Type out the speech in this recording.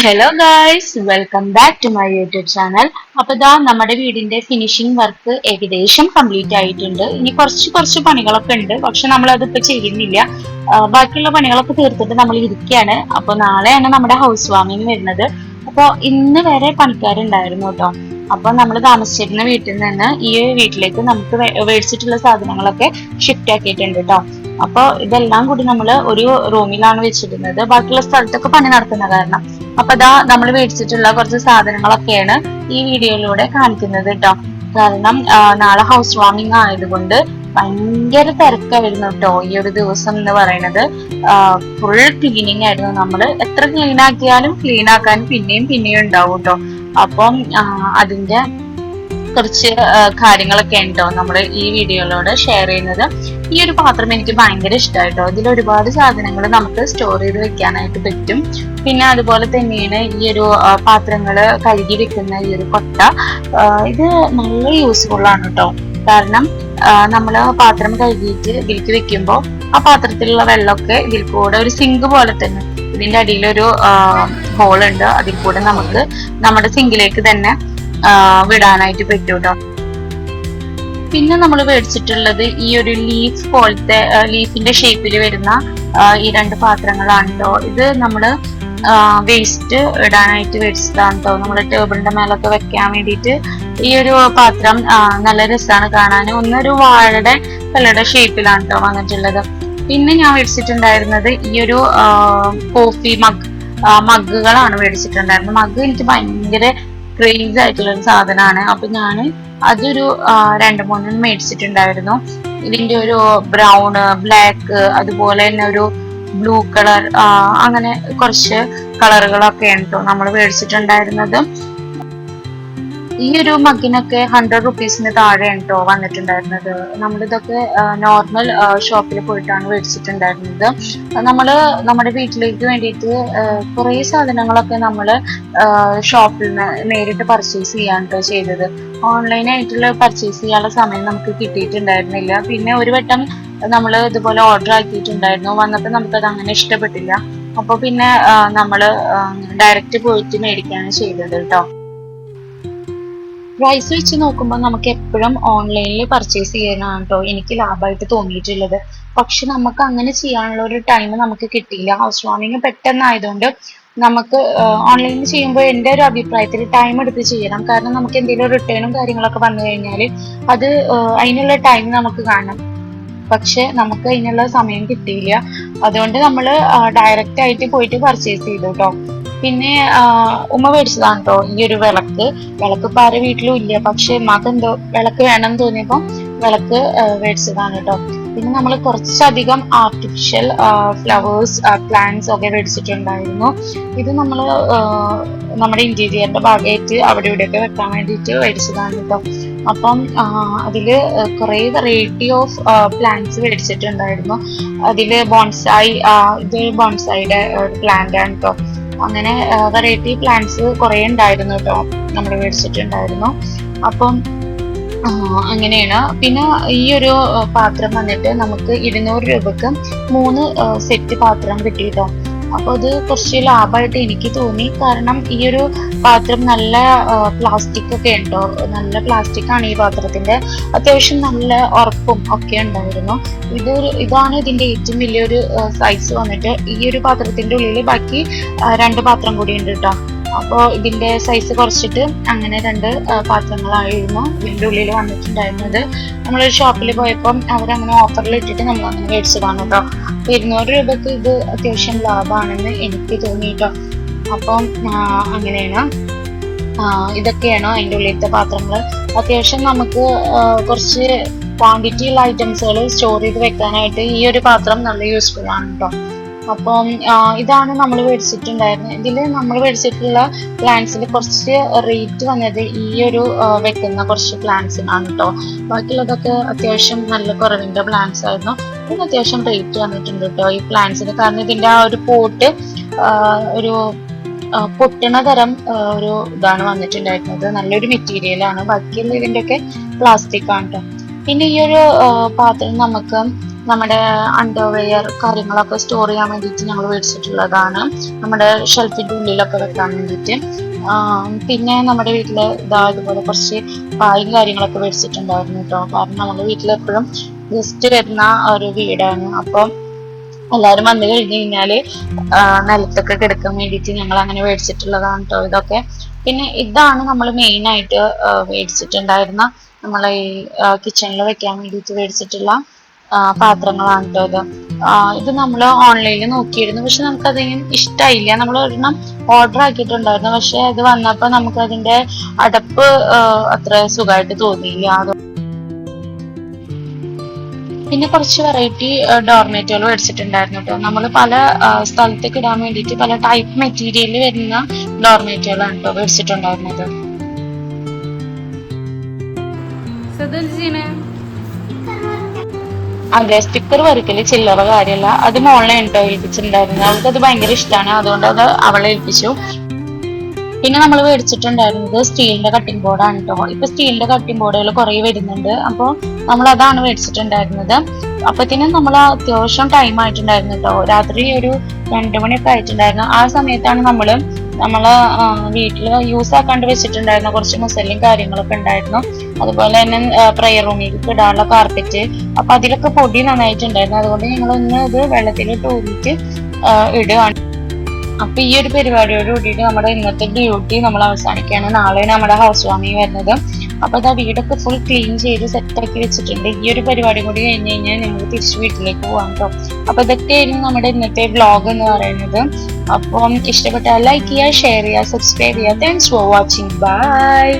Hello guys, welcome back to my YouTube channel. അപ്പൊ ഇതാ നമ്മുടെ വീടിന്റെ ഫിനിഷിംഗ് വർക്ക് ഏകദേശം കംപ്ലീറ്റ് ആയിട്ടുണ്ട്. ഇനി കുറച്ച് കുറച്ച് പണികളൊക്കെ ഉണ്ട്, പക്ഷെ നമ്മൾ അതിപ്പോ ചെയ്യുന്നില്ല. ബാക്കിയുള്ള പണികളൊക്കെ തീർത്തിട്ട് നമ്മൾ ഇരിക്കുകയാണ്. അപ്പൊ നാളെയാണ് നമ്മുടെ ഹൗസ് വാമിങ് വരുന്നത്. അപ്പൊ ഇന്ന് വരെ പണിക്കാരുണ്ടായിരുന്നു കേട്ടോ. അപ്പൊ നമ്മൾ താമസിച്ചിരുന്ന വീട്ടിൽ നിന്ന് ഈ വീട്ടിലേക്ക് നമുക്ക് മേടിച്ചിട്ടുള്ള സാധനങ്ങളൊക്കെ ഷിഫ്റ്റ് ആക്കിയിട്ടുണ്ട് കേട്ടോ. അപ്പൊ ഇതെല്ലാം കൂടി നമ്മൾ ഒരു റൂമിലാണ് വെച്ചിരുന്നത്. ബാക്കിയുള്ള സ്ഥലത്തൊക്കെ പണി നടക്കുന്ന കാരണം അപ്പൊ ഇതാ നമ്മൾ മേടിച്ചിട്ടുള്ള കുറച്ച് സാധനങ്ങളൊക്കെയാണ് ഈ വീഡിയോയിലൂടെ കാണിക്കുന്നത് കേട്ടോ. കാരണം നാളെ ഹൗസ് വാമിങ് ആയതുകൊണ്ട് ഭയങ്കര തിരക്കായിരുന്നു കേട്ടോ. ഈ ഒരു ദിവസം എന്ന് പറയുന്നത് ഫുൾ ക്ലീനിങ് ആയിരുന്നു. നമ്മൾ എത്ര ക്ലീൻ ആക്കിയാലും ക്ലീൻ ആക്കാൻ പിന്നെയും പിന്നെയും ഉണ്ടാവും കേട്ടോ. അപ്പം അതിന്റെ കുറച്ച് കാര്യങ്ങളൊക്കെ ഉണ്ടോ നമ്മൾ ഈ വീഡിയോയിലൂടെ ഷെയർ ചെയ്യുന്നത്. ഈ ഒരു പാത്രം എനിക്ക് ഭയങ്കര ഇഷ്ടമായിട്ടോ. ഇതിൽ ഒരുപാട് സാധനങ്ങൾ നമുക്ക് സ്റ്റോർ ചെയ്ത് വെക്കാനായിട്ട് പറ്റും. പിന്നെ അതുപോലെ തന്നെയാണ് ഈ ഒരു പാത്രങ്ങൾ കഴുകി വെക്കുന്ന ഈ ഒരു കൊട്ട. ഇത് നല്ല യൂസ്ഫുൾ ആണ് കേട്ടോ. കാരണം നമ്മൾ പാത്രം കഴുകിയിട്ട് ഇതിലേക്ക് വെക്കുമ്പോൾ ആ പാത്രത്തിലുള്ള വെള്ളമൊക്കെ ഇതിൽ കൂടെ ഒരു സിങ്ക് പോലെ തന്നെ ഇതിന്റെ അടിയിലൊരു ഹോൾ ഉണ്ട്. അതിൽ കൂടെ നമുക്ക് നമ്മുടെ സിങ്കിലേക്ക് തന്നെ വിടാനായിട്ട് പറ്റും കേട്ടോ. പിന്നെ നമ്മൾ മേടിച്ചിട്ടുള്ളത് ഈ ഒരു ലീഫ് പോലത്തെ ലീഫിന്റെ ഷേപ്പിൽ വരുന്ന ഈ രണ്ട് പാത്രങ്ങളാണ് കേട്ടോ. ഇത് നമ്മള് വേസ്റ്റ് ഇടാനായിട്ട് മേടിച്ചതാണ് കേട്ടോ. നമ്മുടെ ടേബിളിന്റെ മേലൊക്കെ വെക്കാൻ വേണ്ടിയിട്ട് ഈ ഒരു പാത്രം നല്ല രസമാണ് കാണാൻ. ഒന്നൊരു വാഴയുടെ കല്ലയുടെ ഷേപ്പിലാണ് കേട്ടോ വന്നിട്ടുള്ളത്. പിന്നെ ഞാൻ മേടിച്ചിട്ടുണ്ടായിരുന്നത് ഈ ഒരു കോഫി മഗ്ഗുകളാണ് മേടിച്ചിട്ടുണ്ടായിരുന്നത്. മഗ് എനിക്ക് ഭയങ്കര ക്രേസ് ആയിട്ടുള്ള ഒരു സാധനമാണ്. അപ്പൊ ഞാൻ അതൊരു 2-3 മേടിച്ചിട്ടുണ്ടായിരുന്നു. ഇതിന്റെ ഒരു ബ്രൗണ്, ബ്ലാക്ക്, അതുപോലെ തന്നെ ഒരു ബ്ലൂ കളർ, അങ്ങനെ കുറച്ച് കളറുകളൊക്കെ ഉണ്ടോ നമ്മൾ മേടിച്ചിട്ടുണ്ടായിരുന്നത്. ഈ ഒരു മഗ്ഗിനൊക്കെ 100 റുപ്പീസിന് താഴെ ഉണ്ടോ വന്നിട്ടുണ്ടായിരുന്നത്. നമ്മളിതൊക്കെ നോർമൽ ഷോപ്പിൽ പോയിട്ടാണ് മേടിച്ചിട്ടുണ്ടായിരുന്നത്. നമ്മുടെ വീട്ടിലേക്ക് വേണ്ടിയിട്ട് കുറേ സാധനങ്ങളൊക്കെ നമ്മൾ ഷോപ്പിൽ നിന്ന് നേരിട്ട് പർച്ചേസ് ചെയ്യാൻ ചെയ്തത്. ഓൺലൈനായിട്ടുള്ള പർച്ചേസ് ചെയ്യാനുള്ള സമയം നമുക്ക് കിട്ടിയിട്ടുണ്ടായിരുന്നില്ല. പിന്നെ ഒരു വട്ടം നമ്മൾ ഇതുപോലെ ഓർഡർ ആക്കിയിട്ടുണ്ടായിരുന്നു. വന്നപ്പോൾ നമുക്കത് അങ്ങനെ ഇഷ്ടപ്പെട്ടില്ല. അപ്പോൾ പിന്നെ നമ്മൾ ഡയറക്റ്റ് പോയിട്ട് മേടിക്കുകയാണ് ചെയ്തത് കേട്ടോ. പ്രൈസ് വെച്ച് നോക്കുമ്പോൾ നമുക്ക് എപ്പോഴും ഓൺലൈനിൽ പർച്ചേസ് ചെയ്യാനാണ് കേട്ടോ എനിക്ക് ലാഭമായിട്ട് തോന്നിയിട്ടുള്ളത്. പക്ഷെ നമുക്ക് അങ്ങനെ ചെയ്യാനുള്ള ഒരു ടൈം നമുക്ക് കിട്ടിയില്ല. ഹൗസ് വാമിങ് പെട്ടെന്നായതുകൊണ്ട് നമുക്ക് ഓൺലൈനിൽ ചെയ്യുമ്പോൾ എൻ്റെ ഒരു അഭിപ്രായത്തിൽ ടൈം എടുത്ത് ചെയ്യണം. കാരണം നമുക്ക് എന്തെങ്കിലും റിട്ടേണും കാര്യങ്ങളൊക്കെ വന്നു കഴിഞ്ഞാൽ അത് അതിനുള്ള ടൈം നമുക്ക് കാണണം. പക്ഷെ നമുക്ക് അതിനുള്ള സമയം കിട്ടിയില്ല. അതുകൊണ്ട് നമ്മൾ ഡയറക്റ്റ് ആയിട്ട് പോയിട്ട് പർച്ചേസ് ചെയ്തു കേട്ടോ. പിന്നെ ഉമ്മ മേടിച്ചതാണ് കേട്ടോ ഈ ഒരു വിളക്ക്. ഇപ്പൊ ആരുടെ വീട്ടിലും ഇല്ല, പക്ഷെ ഉമ്മക്ക് എന്തോ വിളക്ക് വേണം തോന്നിയപ്പോൾ വിളക്ക് മേടിച്ചതാണ് കേട്ടോ. പിന്നെ നമ്മൾ കുറച്ചധികം ആർട്ടിഫിഷ്യൽ ഫ്ലവേഴ്സ്, പ്ലാന്റ്സ് ഒക്കെ മേടിച്ചിട്ടുണ്ടായിരുന്നു. ഇത് നമ്മൾ നമ്മുടെ ഇന്റീരിയറിന്റെ ഭാഗമായിട്ട് അവിടെ ഇവിടെയൊക്കെ വെക്കാൻ വേണ്ടിയിട്ട് മേടിച്ചതാണ് കേട്ടോ. അപ്പം അതില് കുറെ വെറൈറ്റി ഓഫ് പ്ലാന്റ്സ് മേടിച്ചിട്ടുണ്ടായിരുന്നു. അതില് ബോൺസായി, ഇത് ബോൺസായിയുടെ പ്ലാന്റ് ആണ് കേട്ടോ. അങ്ങനെ വെറൈറ്റി പ്ലാന്റ്സ് കുറെ ഉണ്ടായിരുന്നു കേട്ടോ നമ്മൾ മേടിച്ചിട്ടുണ്ടായിരുന്നു. അപ്പം അങ്ങനെയാണ്. പിന്നെ ഈ ഒരു പാത്രം വന്നിട്ട് നമുക്ക് 200 രൂപക്ക് 3 സെറ്റ് പാത്രം കിട്ടി കേട്ടോ. അപ്പൊ അത് കുറച്ച് ലാഭമായിട്ട് എനിക്ക് തോന്നി. കാരണം ഈ ഒരു പാത്രം നല്ല പ്ലാസ്റ്റിക് ഒക്കെ ഉണ്ടോ, നല്ല പ്ലാസ്റ്റിക് ആണ് ഈ പാത്രത്തിന്റെ. അത്യാവശ്യം നല്ല ഉറപ്പും ഒക്കെ ഉണ്ടായിരുന്നു. ഇതാണ് ഇതിന്റെ ഏറ്റവും വലിയൊരു സൈസ് വന്നിട്ട്. ഈ ഒരു പാത്രത്തിന്റെ ഉള്ളിൽ ബാക്കി 2 പാത്രം കൂടി ഉണ്ട് കേട്ടോ. അപ്പോൾ ഇതിന്റെ സൈസ് കുറച്ചിട്ട് അങ്ങനെ 2 പാത്രങ്ങളായിരുന്നു ഇതിന്റെ ഉള്ളിൽ വന്നിട്ടുണ്ടായിരുന്നത്. നമ്മളൊരു ഷോപ്പിൽ പോയപ്പോൾ അവരങ്ങനെ ഓഫറിൽ ഇട്ടിട്ട് നമ്മൾ അങ്ങനെ മേടിച്ചതാണ് കേട്ടോ. 200 രൂപക്ക് ഇത് അത്യാവശ്യം ലാഭമാണെന്ന് എനിക്ക് തോന്നി കേട്ടോ. അപ്പം അങ്ങനെയാണ്. ഇതൊക്കെയാണ് അതിൻ്റെ ഉള്ളിലത്തെ പാത്രങ്ങൾ. അത്യാവശ്യം നമുക്ക് കുറച്ച് ക്വാണ്ടിറ്റി ഉള്ള ഐറ്റംസുകൾ സ്റ്റോർ ചെയ്ത് വെക്കാനായിട്ട് ഈ ഒരു പാത്രം നല്ല യൂസ്ഫുൾ ആണ് കേട്ടോ. അപ്പം ഇതാണ് നമ്മൾ മേടിച്ചിട്ടുണ്ടായിരുന്നത്. ഇതിൽ നമ്മൾ മേടിച്ചിട്ടുള്ള പ്ലാന്റ്സിൽ കുറച്ച് റേറ്റ് വന്നത് ഈ ഒരു വെക്കുന്ന കുറച്ച് പ്ലാന്റ്സിനാണ് കേട്ടോ. ബാക്കിയുള്ളതൊക്കെ അത്യാവശ്യം നല്ല കുറവിൻ്റെ പ്ലാന്റ്സ് ആയിരുന്നു. ഇതിന് അത്യാവശ്യം റേറ്റ് വന്നിട്ടുണ്ട് കേട്ടോ ഈ പ്ലാന്റ്സിന്. കാരണം ഇതിൻ്റെ ആ ഒരു പോട്ട് ഒരു പൊട്ടണ തരം ഒരു ഇതാണ് വന്നിട്ടുണ്ടായിരുന്നത്. നല്ലൊരു മെറ്റീരിയലാണ്. ബാക്കിയുള്ള ഇതിൻ്റെയൊക്കെ പ്ലാസ്റ്റിക് ആണ് കേട്ടോ. പിന്നെ ഈ ഒരു പാത്രം നമുക്ക് നമ്മുടെ അണ്ടർവെയർ കാര്യങ്ങളൊക്കെ സ്റ്റോർ ചെയ്യാൻ വേണ്ടിയിട്ട് ഞങ്ങൾ മേടിച്ചിട്ടുള്ളതാണ്, നമ്മുടെ ഷെൽഫിന്റെ ഉള്ളിലൊക്കെ വെക്കാൻ വേണ്ടിയിട്ട്. പിന്നെ നമ്മുടെ വീട്ടിൽ ഇതാ ഇതുപോലെ കുറച്ച് പായും കാര്യങ്ങളൊക്കെ മേടിച്ചിട്ടുണ്ടായിരുന്നു കേട്ടോ. കാരണം നമ്മുടെ വീട്ടിൽ എപ്പോഴും ഗസ്റ്റ് വരുന്ന ഒരു വീടാണ്. അപ്പം എല്ലാവരും വന്നു കഴിഞ്ഞു കഴിഞ്ഞാല് നിലത്തൊക്കെ കിടക്കാൻ വേണ്ടിയിട്ട് ഞങ്ങൾ അങ്ങനെ മേടിച്ചിട്ടുള്ളതാണ് കേട്ടോ ഇതൊക്കെ. പിന്നെ ഇതാണ് നമ്മൾ മെയിൻ ആയിട്ട് മേടിച്ചിട്ടുണ്ടായിരുന്ന നമ്മളെ ഈ കിച്ചണിൽ വെക്കാൻ വേണ്ടിയിട്ട് മേടിച്ചിട്ടുള്ള പാത്രങ്ങളാണ് കേട്ടോ ഇത്. ഇത് നമ്മൾ ഓൺലൈനിൽ നോക്കിയിരുന്നു, പക്ഷെ നമുക്കധികം ഇഷ്ടമായില്ല. നമ്മൾ ഒരെണ്ണം ഓർഡർ ആക്കിയിട്ടുണ്ടായിരുന്നു, പക്ഷെ അത് വന്നപ്പോൾ നമുക്ക് അതിന്റെ അടപ്പ് അത്ര സുഖമായിട്ട് തോന്നിയില്ല. പിന്നെ കുറച്ച് വെറൈറ്റി ഡോർമേറ്റുകൾ മേടിച്ചിട്ടുണ്ടായിരുന്നു കേട്ടോ. നമ്മൾ പല സ്ഥലത്തേക്ക് ഇടാൻ വേണ്ടിയിട്ട് പല ടൈപ്പ് മെറ്റീരിയലിൽ വരുന്ന ഡോർമേറ്റുകളാണ് കേട്ടോ മേടിച്ചിട്ടുണ്ടായിരുന്നത്. അതെ, സ്റ്റിക്കർ വരയ്ക്കല് ചില്ലറ കാര്യമല്ല. അത് മോളെ കേട്ടോ ഏൽപ്പിച്ചിട്ടുണ്ടായിരുന്നു. അവൾക്ക് അത് ഭയങ്കര ഇഷ്ടമാണ്, അതുകൊണ്ട് അത് അവളെ ഏൽപ്പിച്ചു. പിന്നെ നമ്മൾ മേടിച്ചിട്ടുണ്ടായിരുന്നത് സ്റ്റീലിന്റെ കട്ടിംഗ് ബോർഡാണ് കേട്ടോ. ഇപ്പൊ സ്റ്റീലിന്റെ കട്ടിംഗ് ബോർഡുകൾ കുറെ വരുന്നുണ്ട്, അപ്പോൾ നമ്മൾ അതാണ് മേടിച്ചിട്ടുണ്ടായിരുന്നത്. അപ്പത്തിനും നമ്മൾ അത്യാവശ്യം ടൈം ആയിട്ടുണ്ടായിരുന്നു കേട്ടോ. രാത്രി ഒരു 2 മണിയൊക്കെ ആയിട്ടുണ്ടായിരുന്നു. ആ സമയത്താണ് നമ്മള് വീട്ടിൽ യൂസ് ആക്കാണ്ട് വെച്ചിട്ടുണ്ടായിരുന്ന കുറച്ച് മുസല്ലും കാര്യങ്ങളൊക്കെ ഉണ്ടായിരുന്നു. അതുപോലെ തന്നെ പ്രയർ റൂമിലേക്ക് ഇടാനുള്ള കാർപ്പറ്റ്, അപ്പൊ അതിലൊക്കെ പൊടി നന്നായിട്ടുണ്ടായിരുന്നു. അതുകൊണ്ട് ഞങ്ങളൊന്ന് ഇത് വെള്ളത്തിലിട്ട് ഊരിയിട്ട് ഇടുകയാണ്. അപ്പൊ ഈ ഒരു പരിപാടിയോട് കൂടിയിട്ട് നമ്മുടെ ഇന്നത്തെ ഡ്യൂട്ടി നമ്മൾ അവസാനിക്കുകയാണ്. നാളെ നമ്മുടെ ഹൗസ് വാമിങ് വരുന്നത്. അപ്പൊ ഇതാ വീടൊക്കെ ഫുൾ ക്ലീൻ ചെയ്ത് സെറ്റ് ആക്കി വെച്ചിട്ടുണ്ട്. ഈ ഒരു പരിപാടി കൂടി കഴിഞ്ഞ് കഴിഞ്ഞാൽ ഞങ്ങൾ തിരിച്ച് വീട്ടിലേക്ക് പോകാം കേട്ടോ. അപ്പൊ ഇതൊക്കെയായിരുന്നു നമ്മുടെ ഇന്നത്തെ വ്ലോഗ് എന്ന് പറയുന്നത്. അപ്പം ഇഷ്ടപ്പെട്ടാൽ ലൈക്ക് ചെയ്യുക, ഷെയർ ചെയ്യുക, സബ്സ്ക്രൈബ് ചെയ്യുക. Thanks for watching. ബൈ.